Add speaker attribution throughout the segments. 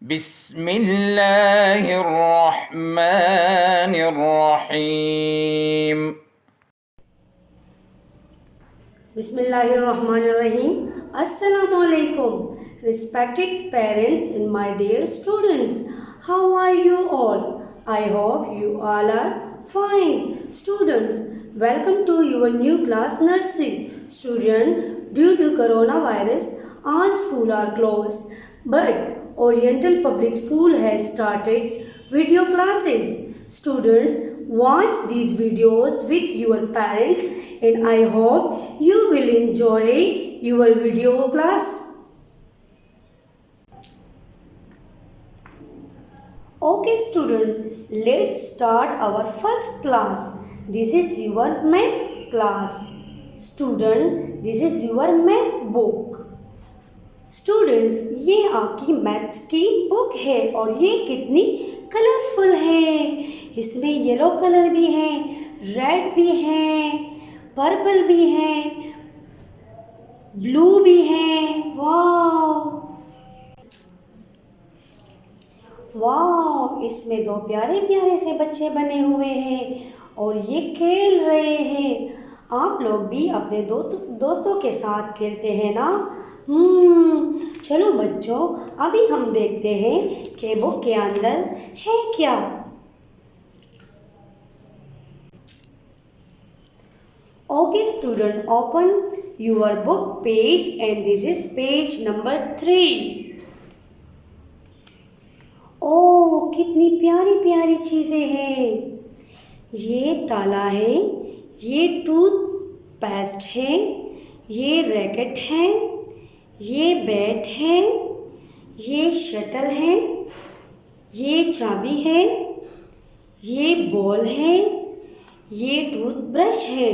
Speaker 1: बिस्मिल्लाहिर्रहमानिर्रहीम।
Speaker 2: Bismillahirrahmanirrahim. Assalamu alaikum. Respected parents and my dear students, how are you all? I hope you all are fine. Students, welcome to your new class nursery. Student, due to coronavirus, all schools are closed. But Oriental Public School has started video classes. Students, watch these videos with your parents and I hope you will enjoy your video class. Okay students, let's start our first class. This is your math class. Student, this is your math book. Students, ये आपकी maths की book है और ये कितनी colourful है। इसमें yellow colour भी है, रेड भी है, पर्पल भी है, ब्लू भी है। वाव वाव, इसमें दो प्यारे प्यारे से बच्चे बने हुए हैं और ये खेल रहे हैं। आप लोग भी अपने दोस्तों के साथ खेलते हैं ना। चलो बच्चों, अभी हम देखते हैं कि बुक के अंदर है क्या। Okay student, open your book page and this is page number 3। ओह, कितनी प्यारी प्यारी चीज़ें हैं। ये ताला है, ये टूथपेस्ट है, ये रैकेट है, ये बैट है, ये शटल है, ये चाबी है, ये बॉल है, ये टूथब्रश है।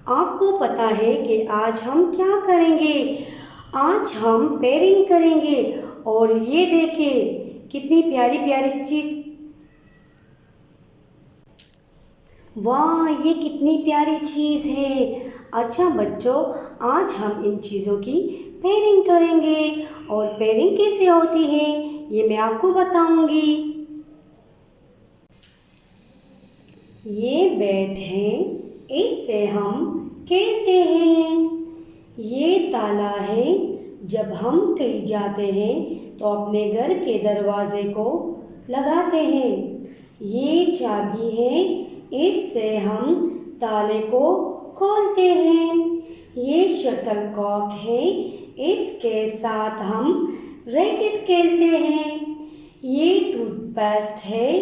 Speaker 2: आपको पता है कि आज हम क्या करेंगे? आज हम पेयरिंग करेंगे और ये देखिए कितनी प्यारी प्यारी चीज़। वाह, ये कितनी प्यारी चीज़ है। अच्छा बच्चों, आज हम इन चीज़ों की पेयरिंग करेंगे और पेयरिंग कैसे होती है ये मैं आपको बताऊंगी। ये बैट है, इससे हम खेलते हैं। ये ताला है, जब हम कहीं जाते हैं तो अपने घर के दरवाजे को लगाते हैं। ये चाबी है, इससे हम ताले को खोलते हैं। ये शटलकॉक है, इसके साथ हम रैकेट खेलते हैं। ये टूथपेस्ट है,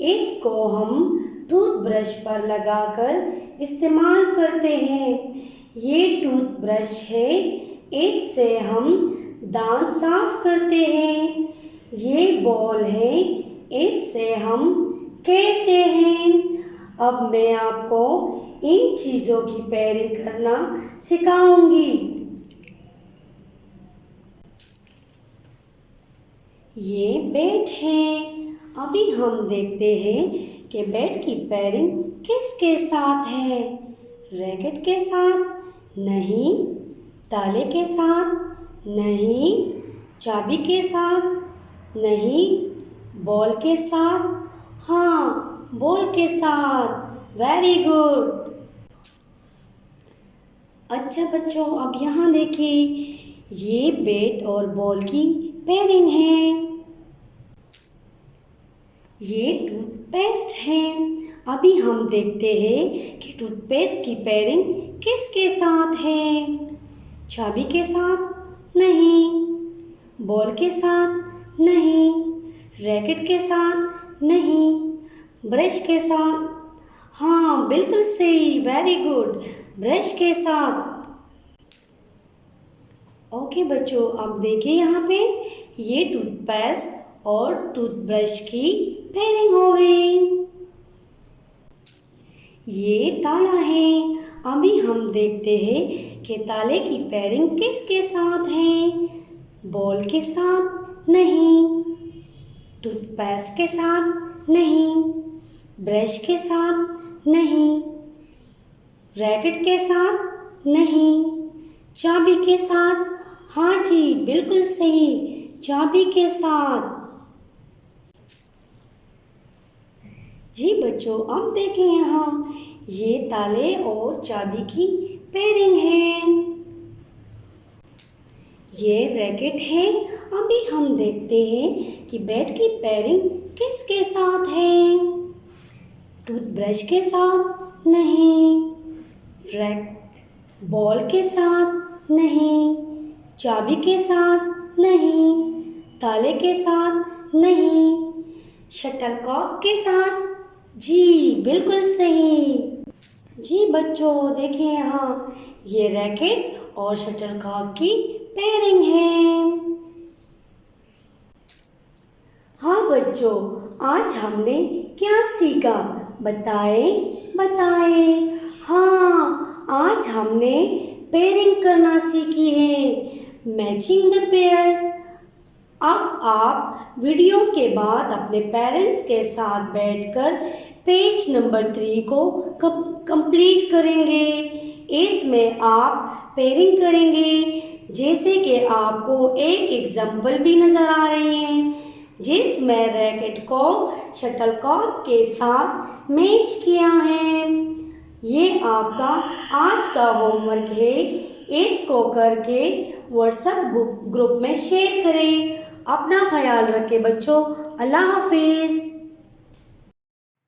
Speaker 2: इसको हम टूथब्रश पर लगाकर इस्तेमाल करते हैं। ये टूथब्रश है, इससे हम दांत साफ करते हैं। ये बॉल है, इससे हम खेलते हैं। अब मैं आपको इन चीज़ों की पेयरिंग करना सिखाऊंगी। ये बैट है। अभी हम देखते हैं कि बैट की पेयरिंग किसके साथ है। रैकेट के साथ नहीं, ताले के साथ नहीं, चाबी के साथ नहीं, बॉल के साथ। हाँ, बॉल के साथ। Very good. अच्छा बच्चों, अब यहाँ देखिए, ये बैट और बॉल की पेयरिंग है। ये टूथपेस्ट है। अभी हम देखते हैं कि टूथपेस्ट की पेयरिंग किसके साथ है। चाबी के साथ नहीं, बॉल के साथ नहीं, रैकेट के साथ नहीं, ब्रश के साथ। हाँ, बिल्कुल सही, वेरी गुड, ब्रश के साथ। ओके बच्चों, अब देखिए यहाँ पे ये टूथपेस्ट और टूथब्रश की पेयरिंग हो गई। ये ताला है। अभी हम देखते हैं कि ताले की पेयरिंग किसके साथ है। बॉल के साथ नहीं, टूथपेस्ट के साथ नहीं, ब्रश के साथ नहीं, रैकेट के साथ नहीं, चाबी के साथ। हाँ जी, बिल्कुल सही, चाबी के साथ। जी बच्चों, अब देखें यहाँ ये ताले और चाबी की पेयरिंग है। ये रैकेट है। अभी हम देखते हैं कि बैट की पेयरिंग किसके साथ है। टूथब्रश के साथ नहीं, रैक बॉल के साथ नहीं, चाबी के साथ नहीं, ताले के साथ नहीं, शटलकॉक के साथ। जी बिल्कुल सही। जी बच्चों, देखिए यहाँ ये रैकेट और शटलकॉक की पेयरिंग है। हाँ बच्चों, आज हमने क्या सीखा? बताए बताए। हाँ, आज हमने पेयरिंग करना सीखी है, मैचिंग द पेयर्स। अब आप वीडियो के बाद अपने पेरेंट्स के साथ बैठकर पेज नंबर 3 को कंप्लीट करेंगे। इसमें आप पेयरिंग करेंगे, जैसे कि आपको एक एग्जाम्पल भी नज़र आ रही है, जिसमें रैकेट को शटलकॉक के साथ मैच किया है। ये आपका आज का होमवर्क है। इसको करके व्हाट्सएप ग्रुप में शेयर करें। अपना ख्याल रखें बच्चों। अल्लाह हाफिज।